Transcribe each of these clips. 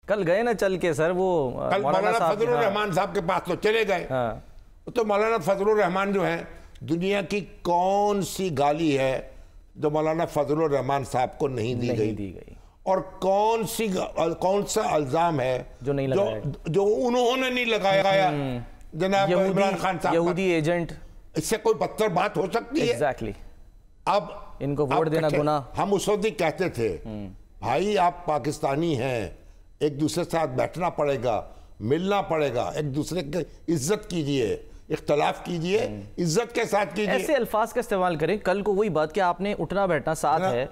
کل گئے نا چل کے سر وہ کل مولانا فضل الرحمان صاحب کے پاس تو چلے گئے. تو مولانا فضل الرحمان جو ہیں, دنیا کی کون سی گالی ہے جو مولانا فضل الرحمان صاحب کو نہیں دی گئی, اور کون سا الزام ہے جو انہوں نے نہیں لگایا جناب عمران خان صاحب, یہودی ایجنٹ, اس سے کوئی بدتر بات ہو سکتی ہے؟ ایگزیکٹلی. اب ان کو ووٹ دینا گناہ. ہم اس وقت کہتے تھے بھائی آپ پاکستانی ہیں, ایک دوسرے کے ساتھ بیٹھنا پڑے گا, ملنا پڑے گا, ایک دوسرے کی عزت کیجئے, اختلاف کیجئے, عزت کے ساتھ کیجئے. ایسے الفاظ کا استعمال کریں. کل کو وہی بات کہ آپ نے اٹھنا بیٹھنا ساتھ ہے.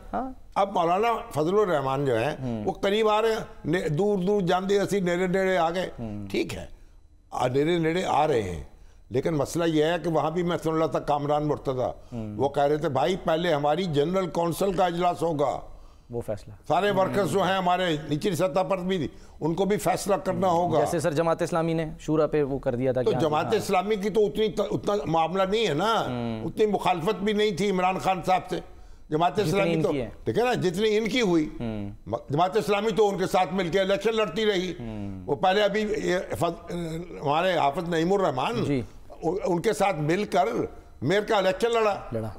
اب مولانا فضل الرحمان جو ہیں وہ قریب آ رہے ہیں, دور دور جاندے اسی نیڑے نیڑے آ گئے, ٹھیک ہے, نیڑے نیڑے آ رہے ہیں, لیکن مسئلہ یہ ہے کہ وہاں بھی میں سن رہا تھا کامران مرتضی, وہ کہہ رہے تھے بھائی پہلے ہماری جنرل کونسل کا اجلاس ہوگا, وہ فیصلہ سارے ورکرز جو ہیں ہمارے نچلی سطح پر بھی ان کو بھی فیصلہ کرنا ہوگا. جیسے سر جماعت اسلامی نے شورا پہ وہ کر دیا تھا. تو جماعت اسلامی کی تو اتنا معاملہ نہیں ہے نا, اتنی مخالفت بھی نہیں تھی عمران خان صاحب سے. جماعت اسلامی تو ٹھیک ہے نا, جتنی ان کی ہوئی, جماعت اسلامی تو ان کے ساتھ مل کے الیکشن لڑتی رہی. وہ پہلے ابھی ہمارے حافظ نعیم الرحمان ان کے ساتھ مل کر میئر کا الیکشن لڑا,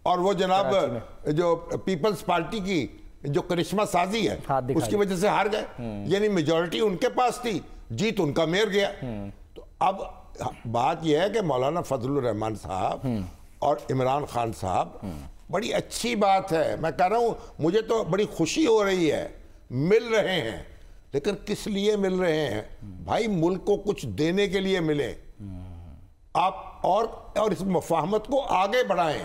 اور وہ جناب جو پیپلز پارٹی کی جو کرشمہ سازی ہے اس کی وجہ سے ہار گئے. یعنی میجورٹی ان کے پاس تھی, جیت ان کا میئر گیا. تو اب بات یہ ہے کہ مولانا فضل الرحمان صاحب اور عمران خان صاحب, بڑی اچھی بات ہے, میں کہہ رہا ہوں مجھے تو بڑی خوشی ہو رہی ہے, مل رہے ہیں, لیکن کس لیے مل رہے ہیں بھائی؟ ملک کو کچھ دینے کے لیے ملے آپ, اور اس مفاہمت کو آگے بڑھائیں.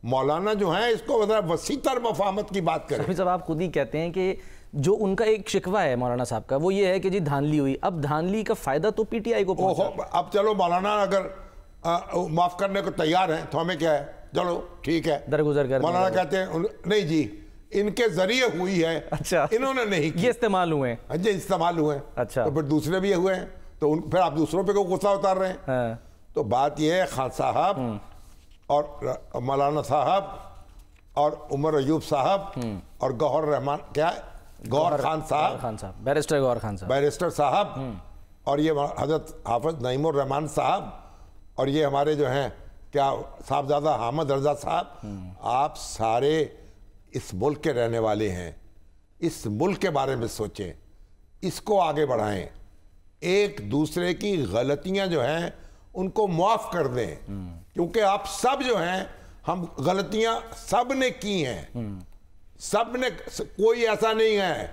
مولانا جو ہیں اس کو وسیع تر مفاہمت کی بات کریں. صاحب آپ خود ہی کہتے ہیں کہ جو ان کا ایک شکوہ ہے مولانا صاحب کا, وہ یہ ہے کہ جی دھاندلی ہوئی. اب دھاندلی کا فائدہ تو پی ٹی آئی کو پہنچا. اب چلو مولانا اگر معاف کرنے کو تیار ہیں تو ہمیں کیا ہے, چلو ٹھیک ہے, درگزر کر. مولانا کہتے ہیں نہیں جی ان کے ذریعے ہوئی ہے, اچھا انہوں نے نہیں کی, یہ استعمال ہوئے ہیں. جی استعمال ہوئے ہیں. اچھا, تو پھر دوسرے بھی ہوئے ہیں, تو پھر آپ دوسروں پہ کو غصہ اتار رہے ہیں. تو بات یہ ہے خان صاحب اور مولانا صاحب اور عمر ایوب صاحب اور گوہر رحمان, کیا ہے, گوہر خان صاحب, بیرسٹر گوہر خان صاحب, بیرسٹر صاحب, اور یہ حضرت حافظ نعیم الرحمان صاحب, اور یہ ہمارے جو ہیں کیا صاحبزادہ حامد رضا صاحب, آپ سارے اس ملک کے رہنے والے ہیں, اس ملک کے بارے میں سوچیں, اس کو آگے بڑھائیں, ایک دوسرے کی غلطیاں جو ہیں ان کو معاف کر دیں, کیونکہ آپ سب جو ہیں ہم غلطیاں سب نے کی ہیں, سب نے, کوئی ایسا نہیں ہے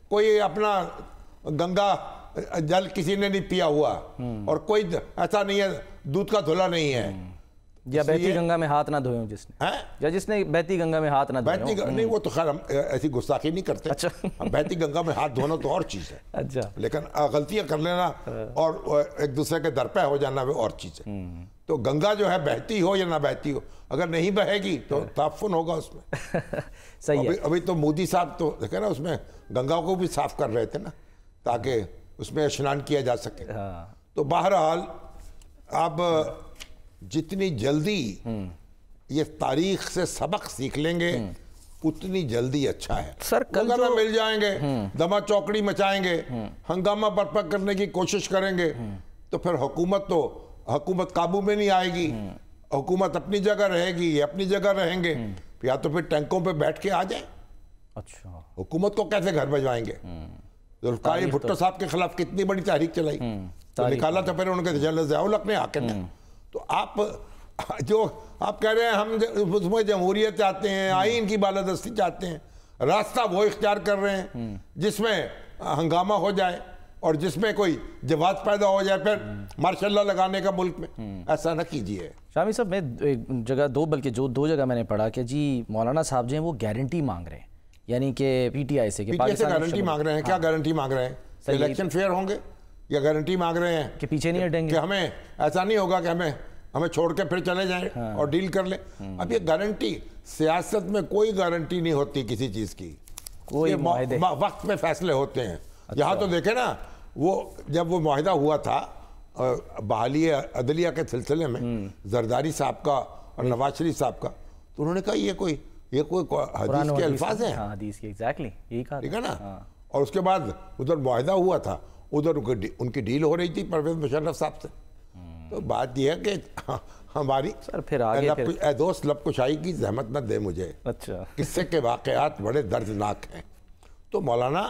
کوئی اپنا گنگا جل کسی نے نہیں پیا ہوا, اور کوئی ایسا نہیں ہے دودھ کا دھلا نہیں ہے. یا بہتی گنگا میں ہاتھ نہ دھوئے جس نے, یا جس نے بہتی گنگا میں ہاتھ نہ دھوئے. نہیں وہ تو خیر ہم ایسی گستاخی نہیں کرتے. بہتی گنگا میں ہاتھ دھونا تو اور چیز ہے. اچھا, لیکن غلطیاں کر لینا اور ایک دوسرے کے در پہ ہو جانا وہ اور چیز ہے. تو گنگا جو ہے بہتی ہو یا نہ بہتی ہو, اگر نہیں بہے گی تو تعفن ہوگا اس میں. صحیح ہے. ابھی تو مودی صاحب تو دیکھیں نا اس میں گنگا کو بھی صاف کر رہے تھے نا, تاکہ اس میں اشنان کیا جا سکے. تو بہرحال آپ جتنی جلدی یہ تاریخ سے سبق سیکھ لیں گے اتنی جلدی اچھا ہے. سر کل جو مل جائیں گے, دما چوکڑی مچائیں گے, ہنگامہ برپا کرنے کی کوشش کریں گے, تو پھر حکومت قابو میں نہیں آئے گی. حکومت اپنی جگہ رہے گی, یہ اپنی جگہ رہیں گے, یا تو پھر ٹینکوں پہ بیٹھ کے آ جائیں. اچھا, حکومت کو کیسے گھر بھجوائیں گے؟ ذوالفقار بھٹو صاحب کے خلاف کتنی بڑی تحریک چلائی, تو نکالا تو پھر ان کے جنرل ضیاء الحق نے آ کے. تو آپ جو آپ کہہ رہے ہیں ہم اس میں جمہوریت چاہتے ہیں, آئین کی بالادستی چاہتے ہیں, راستہ وہ اختیار کر رہے ہیں جس میں ہنگامہ ہو جائے اور جس میں کوئی جواز پیدا ہو جائے, پھر ماشاء اللہ لگانے کا ملک میں. ایسا نہ کیجیے. شامی صاحب میں جگہ بلکہ دو جگہ میں نے پڑھا کہ جی مولانا صاحب جو ہیں وہ گارنٹی مانگ رہے ہیں, یعنی کہ پی ٹی آئی سے گارنٹی مانگ رہے ہیں. کیا گارنٹی مانگ رہے ہیں؟ الیکشن فیئر ہوں گے, یا گارنٹی مانگ رہے ہیں کہ پیچھے نہیں ہٹیں گے, کہ ہمیں ایسا نہیں ہوگا کہ ہمیں چھوڑ کے پھر چلے جائیں اور ڈیل کر لیں. اب یہ گارنٹی, سیاست میں کوئی گارنٹی نہیں ہوتی کسی چیز کی, کوئی وقت میں فیصلے ہوتے ہیں. یہاں تو دیکھیں نا, وہ جب وہ معاہدہ ہوا تھا بحالی عدلیہ کے سلسلے میں زرداری صاحب کا اور نواز شریف صاحب کا, تو انہوں نے کہا یہ کوئی حدیث کے الفاظ ہیں. حدیث کے ایگزیکٹلی یہی کہا, ٹھیک ہے نا. اور اس کے بعد ادھر معاہدہ ہوا تھا, ادھر ان کی ڈیل ہو رہی تھی پرویز مشرف صاحب سے. تو بات یہ ہے کہ ہماری سر پھر آگے اے دوست لب کشائی کی زحمت نہ دے مجھے, اچھا قصے کے واقعات بڑے دردناک ہیں. تو مولانا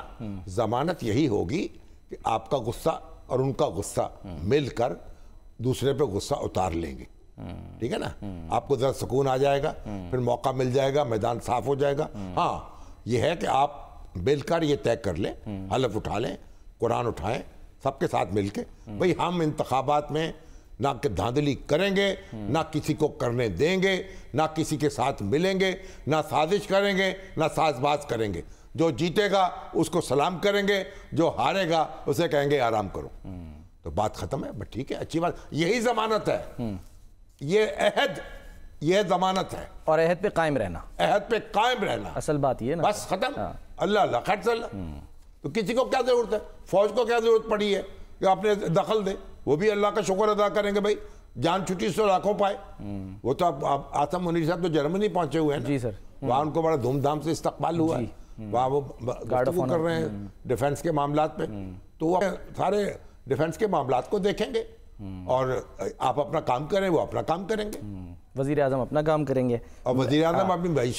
ضمانت یہی ہوگی کہ آپ کا غصہ اور ان کا غصہ مل کر دوسرے پہ غصہ اتار لیں گے, ٹھیک ہے نا. آپ کو ذرا سکون آ جائے گا, پھر موقع مل جائے گا, میدان صاف ہو جائے گا. ہاں یہ ہے کہ آپ مل کر یہ طے کر لیں, حلف اٹھا لیں, قرآن اٹھائیں سب کے ساتھ مل کے, بھئی ہم انتخابات میں نہ کہ دھاندلی کریں گے, نہ کسی کو کرنے دیں گے, نہ کسی کے ساتھ ملیں گے, نہ سازش کریں گے, نہ ساز باز کریں گے. جو جیتے گا اس کو سلام کریں گے, جو ہارے گا اسے کہیں گے آرام کرو. تو بات ختم ہے. بس ٹھیک ہے, اچھی بات, یہی ضمانت ہے, یہ عہد, یہ ضمانت ہے. اور عہد پہ قائم رہنا, عہد پہ قائم رہنا, اصل بات یہ نا. بس ختم. اللہ اللہ خیر صلی اللہ. تو کسی کو کیا ضرورت ہے, فوج کو کیا ضرورت پڑی ہے کہ اپنے دخل دے؟ وہ بھی اللہ کا شکر ادا کریں گے, بھائی جان چھٹی سے لاکھوں پائے. وہ تو آسم منیر صاحب تو جرمنی پہنچے ہوئے ہیں. جی سر. وہاں ان کو بڑا دھوم دھام سے استقبال ہوا ہے. وہاں وہ گفتگو کر رہے ہیں ڈیفنس کے معاملات پہ. تو وہ سارے ڈیفنس کے معاملات کو دیکھیں گے, اور آپ اپنا کام کریں, وہ اپنا کام کریں گے. وزیر اعظم اپنا کام کریں گے, اور وزیر اعظم اپنی